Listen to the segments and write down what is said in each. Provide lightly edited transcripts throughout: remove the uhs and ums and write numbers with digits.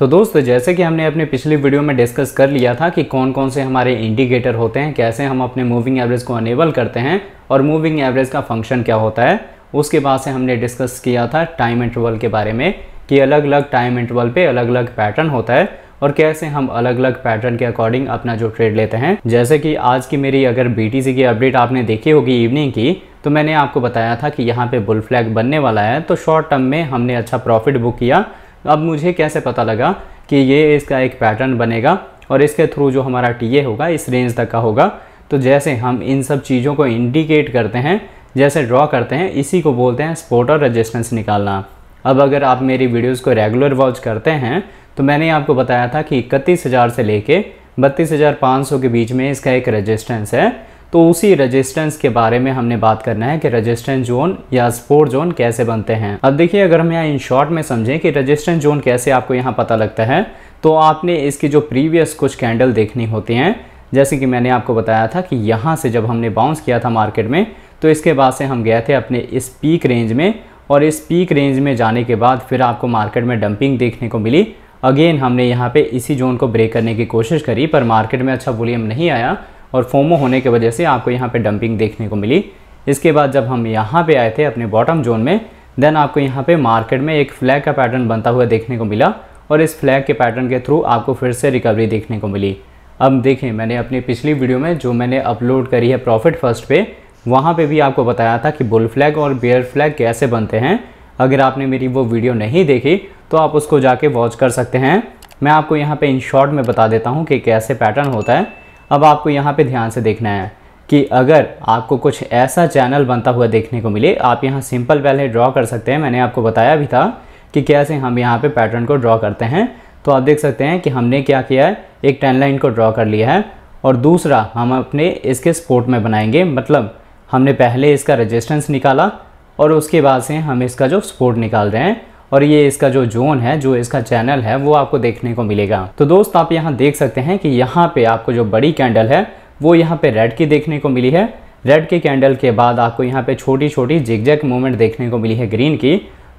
तो दोस्तों जैसे कि हमने अपने पिछली वीडियो में डिस्कस कर लिया था कि कौन कौन से हमारे इंडिकेटर होते हैं, कैसे हम अपने मूविंग एवरेज को अनेबल करते हैं और मूविंग एवरेज का फंक्शन क्या होता है। उसके बाद से हमने डिस्कस किया था टाइम इंटरवल के बारे में कि अलग अलग टाइम इंटरवल पे अलग अलग पैटर्न होता है और कैसे हम अलग अलग पैटर्न के अकॉर्डिंग अपना जो ट्रेड लेते हैं। जैसे कि आज की मेरी अगर BTC की अपडेट आपने देखी होगी इवनिंग की, तो मैंने आपको बताया था कि यहाँ पे बुल फ्लैग बनने वाला है, तो शॉर्ट टर्म में हमने अच्छा प्रॉफिट बुक किया। अब मुझे कैसे पता लगा कि ये इसका एक पैटर्न बनेगा और इसके थ्रू जो हमारा TA होगा इस रेंज तक का होगा। तो जैसे हम इन सब चीज़ों को इंडिकेट करते हैं, जैसे ड्रॉ करते हैं, इसी को बोलते हैं सपोर्ट और रेजिस्टेंस निकालना। अब अगर आप मेरी वीडियोज़ को रेगुलर वॉच करते हैं तो मैंने आपको बताया था कि 31,000 से लेके 32,500 के बीच में इसका एक रेजिस्टेंस है। तो उसी रेजिस्टेंस के बारे में हमने बात करना है कि रेजिस्टेंस जोन या सपोर्ट जोन कैसे बनते हैं। अब देखिए, अगर हम यहाँ इन शॉर्ट में समझें कि रेजिस्टेंस जोन कैसे आपको यहाँ पता लगता है, तो आपने इसकी जो प्रीवियस कुछ कैंडल देखनी होती हैं। जैसे कि मैंने आपको बताया था कि यहाँ से जब हमने बाउंस किया था मार्केट में, तो इसके बाद से हम गए थे अपने इस पीक रेंज में, और इस पीक रेंज में जाने के बाद फिर आपको मार्केट में डंपिंग देखने को मिली। अगेन हमने यहाँ पे इसी जोन को ब्रेक करने की कोशिश करी, पर मार्केट में अच्छा वॉल्यूम नहीं आया और फोमो होने की वजह से आपको यहाँ पे डंपिंग देखने को मिली। इसके बाद जब हम यहाँ पे आए थे अपने बॉटम जोन में, देन आपको यहाँ पे मार्केट में एक फ्लैग का पैटर्न बनता हुआ देखने को मिला और इस फ्लैग के पैटर्न के थ्रू आपको फिर से रिकवरी देखने को मिली। अब देखें, मैंने अपनी पिछली वीडियो में जो मैंने अपलोड करी है प्रॉफिट फर्स्ट पे, वहाँ पे भी आपको बताया था कि बुल फ्लैग और बेयर फ्लैग कैसे बनते हैं। अगर आपने मेरी वो वीडियो नहीं देखी तो आप उसको जाके वॉच कर सकते हैं। मैं आपको यहाँ पे इन शॉर्ट में बता देता हूँ कि कैसे पैटर्न होता है। अब आपको यहाँ पे ध्यान से देखना है कि अगर आपको कुछ ऐसा चैनल बनता हुआ देखने को मिले, आप यहाँ सिंपल पहले ड्रॉ कर सकते हैं। मैंने आपको बताया भी था कि कैसे हम यहाँ पे पैटर्न को ड्रॉ करते हैं। तो आप देख सकते हैं कि हमने क्या किया है, एक 10 लाइन को ड्रॉ कर लिया है और दूसरा हम अपने इसके सपोर्ट में बनाएंगे। मतलब हमने पहले इसका रेजिस्टेंस निकाला और उसके बाद से हम इसका जो सपोर्ट निकाल रहे हैं, और ये इसका जो जोन है, जो इसका चैनल है, वो आपको देखने को मिलेगा। तो दोस्त आप यहाँ देख सकते हैं कि यहाँ पे आपको जो बड़ी कैंडल है वो यहाँ पे रेड की देखने को मिली है। रेड के कैंडल के बाद आपको यहाँ पे छोटी छोटी जिगजैग मूवमेंट देखने को मिली है ग्रीन की।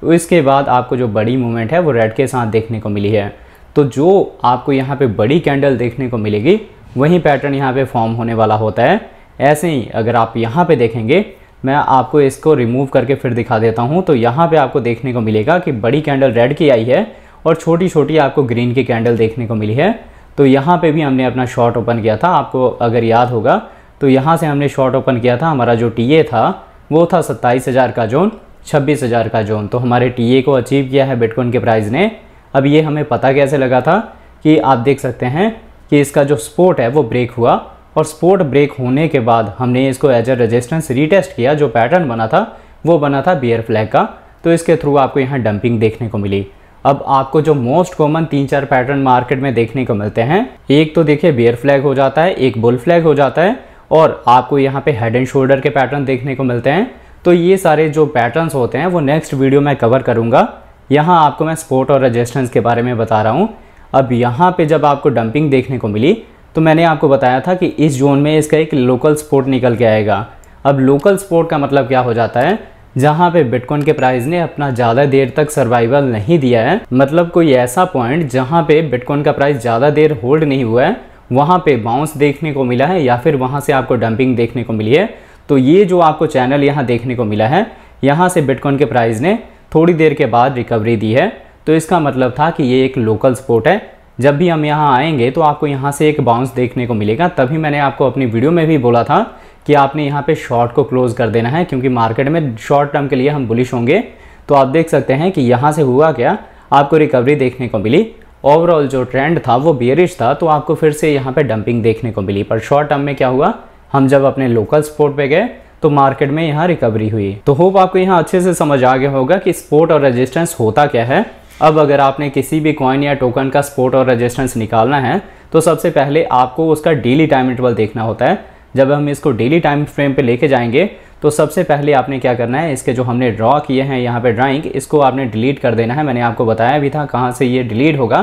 इसके बाद आपको जो बड़ी मूवमेंट है वो रेड के साथ देखने को मिली है। तो जो आपको यहाँ पे बड़ी कैंडल देखने को मिलेगी वही पैटर्न यहाँ पे फॉर्म होने वाला होता है। ऐसे ही अगर आप यहाँ पे देखेंगे, मैं आपको इसको रिमूव करके फिर दिखा देता हूँ, तो यहाँ पे आपको देखने को मिलेगा कि बड़ी कैंडल रेड की आई है और छोटी छोटी आपको ग्रीन की कैंडल देखने को मिली है। तो यहाँ पे भी हमने अपना शॉर्ट ओपन किया था, आपको अगर याद होगा तो यहाँ से हमने शॉर्ट ओपन किया था। हमारा जो TA था वो था 27,000 का जोन, 26,000 का जोन। तो हमारे TA को अचीव किया है बिटकॉइन के प्राइस ने। अब ये हमें पता कैसे लगा था कि आप देख सकते हैं कि इसका जो सपोर्ट है वो ब्रेक हुआ, और सपोर्ट ब्रेक होने के बाद हमने इसको एज ए रेजिस्टेंस रीटेस्ट किया। जो पैटर्न बना था वो बना था बियर फ्लैग का, तो इसके थ्रू आपको यहाँ डंपिंग देखने को मिली। अब आपको जो मोस्ट कॉमन 3-4 पैटर्न मार्केट में देखने को मिलते हैं, एक तो देखिए बियर फ्लैग हो जाता है, एक बुल फ्लैग हो जाता है, और आपको यहाँ पे हेड एंड शोल्डर के पैटर्न देखने को मिलते हैं। तो ये सारे जो पैटर्न्स होते हैं वो नेक्स्ट वीडियो में कवर करूँगा। यहाँ आपको मैं सपोर्ट और रेजिस्टेंस के बारे में बता रहा हूँ। अब यहाँ पे जब आपको डंपिंग देखने को मिली तो मैंने आपको बताया था कि इस जोन में इसका एक लोकल सपोर्ट निकल के आएगा। अब लोकल सपोर्ट का मतलब क्या हो जाता है, जहाँ पे बिटकॉइन के प्राइस ने अपना ज़्यादा देर तक सर्वाइवल नहीं दिया है, मतलब कोई ऐसा पॉइंट जहाँ पे बिटकॉइन का प्राइस ज़्यादा देर होल्ड नहीं हुआ है, वहाँ पे बाउंस देखने को मिला है या फिर वहाँ से आपको डंपिंग देखने को मिली है। तो ये जो आपको चैनल यहाँ देखने को मिला है, यहाँ से बिटकॉइन के प्राइस ने थोड़ी देर के बाद रिकवरी दी है। तो इसका मतलब था कि ये एक लोकल सपोर्ट है। जब भी हम यहाँ आएंगे तो आपको यहाँ से एक बाउंस देखने को मिलेगा। तभी मैंने आपको अपनी वीडियो में भी बोला था कि आपने यहाँ पे शॉर्ट को क्लोज कर देना है, क्योंकि मार्केट में शॉर्ट टर्म के लिए हम बुलिश होंगे। तो आप देख सकते हैं कि यहाँ से हुआ क्या, आपको रिकवरी देखने को मिली। ओवरऑल जो ट्रेंड था वो बियरिश था, तो आपको फिर से यहाँ पे डंपिंग देखने को मिली। पर शॉर्ट टर्म में क्या हुआ, हम जब अपने लोकल सपोर्ट पे गए तो मार्केट में यहाँ रिकवरी हुई। तो होप आपको यहाँ अच्छे से समझ आ गया होगा कि सपोर्ट और रेजिस्टेंस होता क्या है। अब अगर आपने किसी भी कॉइन या टोकन का सपोर्ट और रेजिस्टेंस निकालना है तो सबसे पहले आपको उसका डेली टाइम इंटरवल देखना होता है। जब हम इसको डेली टाइम फ्रेम पे लेके जाएंगे तो सबसे पहले आपने क्या करना है, इसके जो हमने ड्रॉ किए हैं यहाँ पे ड्राइंग, इसको आपने डिलीट कर देना है। मैंने आपको बताया भी था कहाँ से ये डिलीट होगा,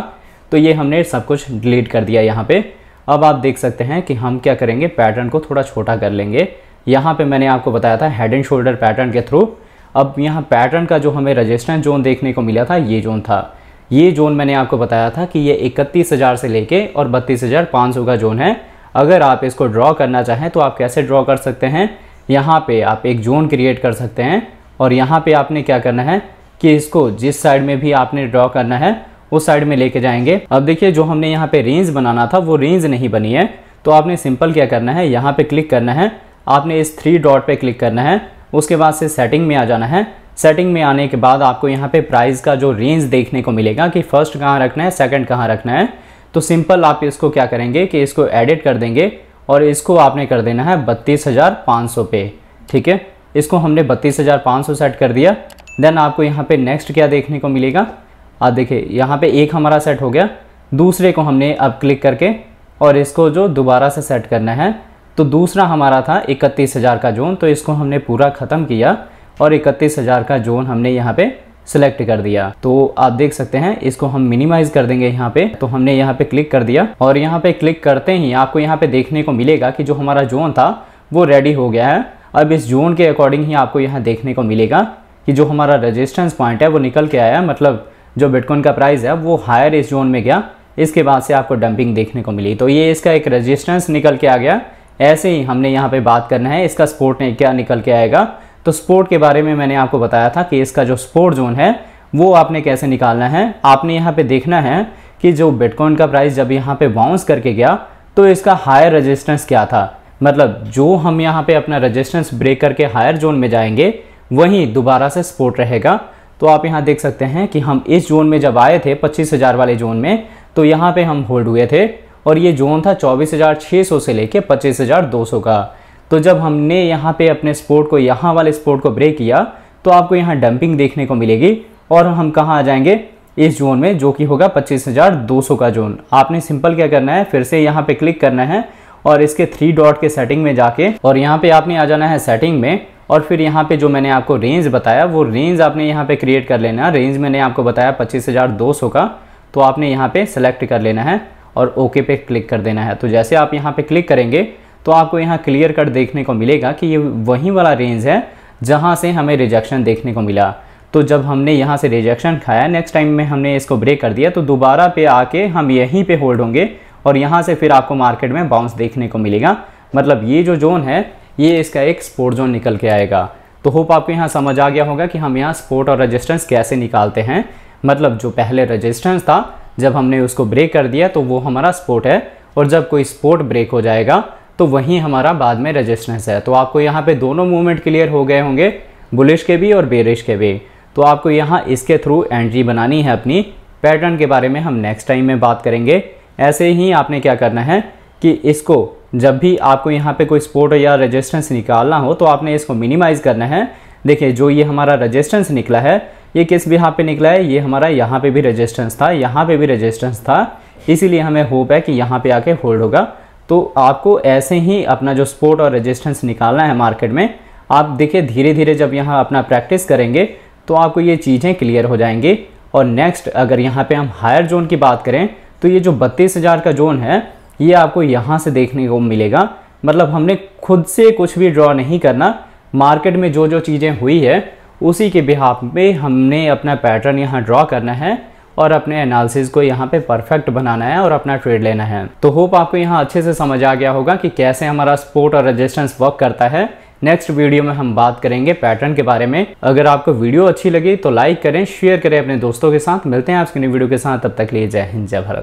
तो ये हमने सब कुछ डिलीट कर दिया यहाँ पे। अब आप देख सकते हैं कि हम क्या करेंगे, पैटर्न को थोड़ा छोटा कर लेंगे। यहाँ पे मैंने आपको बताया था हेड एंड शोल्डर पैटर्न के थ्रू। अब यहाँ पैटर्न का जो हमें रेजिस्टेंस जोन देखने को मिला था, ये जोन था। ये जोन मैंने आपको बताया था कि ये 31,000 से लेके और 32,500 का जोन है। अगर आप इसको ड्रॉ करना चाहें तो आप कैसे ड्रॉ कर सकते हैं, यहाँ पे आप एक जोन क्रिएट कर सकते हैं और यहाँ पे आपने क्या करना है कि इसको जिस साइड में भी आपने ड्रॉ करना है उस साइड में लेके जाएंगे। अब देखिए जो हमने यहाँ पे रेंज बनाना था वो रेंज नहीं बनी है, तो आपने सिंपल क्या करना है, यहाँ पे क्लिक करना है, आपने इस 3 डॉट पे क्लिक करना है, उसके बाद से सेटिंग में आ जाना है। सेटिंग में आने के बाद आपको यहाँ पे प्राइस का जो रेंज देखने को मिलेगा कि फर्स्ट कहाँ रखना है, सेकंड कहाँ रखना है। तो सिंपल आप इसको क्या करेंगे कि इसको एडिट कर देंगे और इसको आपने कर देना है 32,500 पे। ठीक है, इसको हमने 32,500 सेट कर दिया। देन आपको यहाँ पे नेक्स्ट क्या देखने को मिलेगा, आप देखिए यहाँ पे एक हमारा सेट हो गया, दूसरे को हमने अब क्लिक करके और इसको जो दोबारा से सेट करना है। तो दूसरा हमारा था 31,000 का जोन, तो इसको हमने पूरा ख़त्म किया और 31,000 का जोन हमने यहाँ पे सिलेक्ट कर दिया। तो आप देख सकते हैं इसको हम मिनिमाइज कर देंगे यहाँ पे। तो हमने यहाँ पे क्लिक कर दिया और यहाँ पे क्लिक करते ही आपको यहाँ पे देखने को मिलेगा कि जो हमारा जोन था वो रेडी हो गया है। अब इस जोन के अकॉर्डिंग ही आपको यहाँ देखने को मिलेगा कि जो हमारा रेजिस्टेंस पॉइंट है वो निकल के आया, मतलब जो बिटकॉइन का प्राइस है वो हायर इस जोन में गया, इसके बाद से आपको डंपिंग देखने को मिली। तो ये इसका एक रेजिस्टेंस निकल के आ गया। ऐसे ही हमने यहाँ पे बात करना है इसका सपोर्ट ने क्या निकल के आएगा। तो सपोर्ट के बारे में मैंने आपको बताया था कि इसका जो सपोर्ट जोन है वो आपने कैसे निकालना है। आपने यहाँ पे देखना है कि जो बिटकॉइन का प्राइस जब यहाँ पे बाउंस करके गया तो इसका हायर रेजिस्टेंस क्या था, मतलब जो हम यहाँ पे अपना रेजिस्टेंस ब्रेक करके हायर जोन में जाएंगे वहीं दोबारा से सपोर्ट रहेगा। तो आप यहाँ देख सकते हैं कि हम इस जोन में जब आए थे 25,000 वाले जोन में, तो यहाँ पे हम होल्ड हुए थे और ये जोन था 24,600 से लेके 25,200 का। तो जब हमने यहाँ पे अपने सपोर्ट को, यहाँ वाले सपोर्ट को ब्रेक किया तो आपको यहाँ डंपिंग देखने को मिलेगी और हम कहाँ आ जाएंगे, इस जोन में, जो कि होगा 25,200 का जोन। आपने सिंपल क्या करना है, फिर से यहाँ पे क्लिक करना है और इसके 3 डॉट के सेटिंग में जाके और यहाँ पे आपने आ जाना है सेटिंग में और फिर यहाँ पे जो मैंने आपको रेंज बताया वो रेंज आपने यहाँ पे क्रिएट कर लेना। रेंज मैंने आपको बताया 25,200 का, तो आपने यहाँ पे सेलेक्ट कर लेना है और ओके पे क्लिक कर देना है। तो जैसे आप यहाँ पे क्लिक करेंगे तो आपको यहाँ क्लियर कट देखने को मिलेगा कि ये वही वाला रेंज है जहाँ से हमें रिजेक्शन देखने को मिला। तो जब हमने यहाँ से रिजेक्शन खाया, नेक्स्ट टाइम में हमने इसको ब्रेक कर दिया, तो दोबारा पे आके हम यहीं पे होल्ड होंगे और यहाँ से फिर आपको मार्केट में बाउंस देखने को मिलेगा। मतलब ये जो जोन है ये इसका एक सपोर्ट जोन निकल के आएगा। तो होप आपको यहाँ समझ आ गया होगा कि हम यहाँ सपोर्ट और रेजिस्टेंस कैसे निकालते हैं। मतलब जो पहले रेजिस्टेंस था जब हमने उसको ब्रेक कर दिया तो वो हमारा सपोर्ट है, और जब कोई सपोर्ट ब्रेक हो जाएगा तो वही हमारा बाद में रेजिस्टेंस है। तो आपको यहाँ पे दोनों मूवमेंट क्लियर हो गए होंगे, बुलिश के भी और बेरिश के भी। तो आपको यहाँ इसके थ्रू एंट्री बनानी है अपनी। पैटर्न के बारे में हम नेक्स्ट टाइम में बात करेंगे। ऐसे ही आपने क्या करना है कि इसको जब भी आपको यहाँ पे कोई सपोर्ट या रेजिस्टेंस निकालना हो तो आपने इसको मिनिमाइज करना है। देखिए जो ये हमारा रेजिस्टेंस निकला है ये किस भी यहाँ पे निकला है, ये हमारा यहाँ पे भी रेजिस्टेंस था, यहाँ पे भी रेजिस्टेंस था, इसीलिए हमें होप है कि यहाँ पे आके होल्ड होगा। तो आपको ऐसे ही अपना जो सपोर्ट और रेजिस्टेंस निकालना है मार्केट में। आप देखिए धीरे धीरे जब यहाँ अपना प्रैक्टिस करेंगे तो आपको ये चीज़ें क्लियर हो जाएंगी। और नेक्स्ट अगर यहाँ पे हम हायर जोन की बात करें तो ये जो 32,000 का जोन है ये आपको यहाँ से देखने को मिलेगा। मतलब हमने खुद से कुछ भी ड्रॉ नहीं करना, मार्केट में जो जो चीज़ें हुई है उसी के बिहाफ पे हमने अपना पैटर्न यहाँ ड्रॉ करना है और अपने एनालिसिस को यहाँ पे परफेक्ट बनाना है और अपना ट्रेड लेना है। तो होप आपको यहाँ अच्छे से समझ आ गया होगा कि कैसे हमारा सपोर्ट और रेजिस्टेंस वर्क करता है। नेक्स्ट वीडियो में हम बात करेंगे पैटर्न के बारे में। अगर आपको वीडियो अच्छी लगी तो लाइक करें, शेयर करें अपने दोस्तों के साथ। मिलते हैं आपकी नई वीडियो के साथ, तब तक के लिए जय हिंद जय भारत।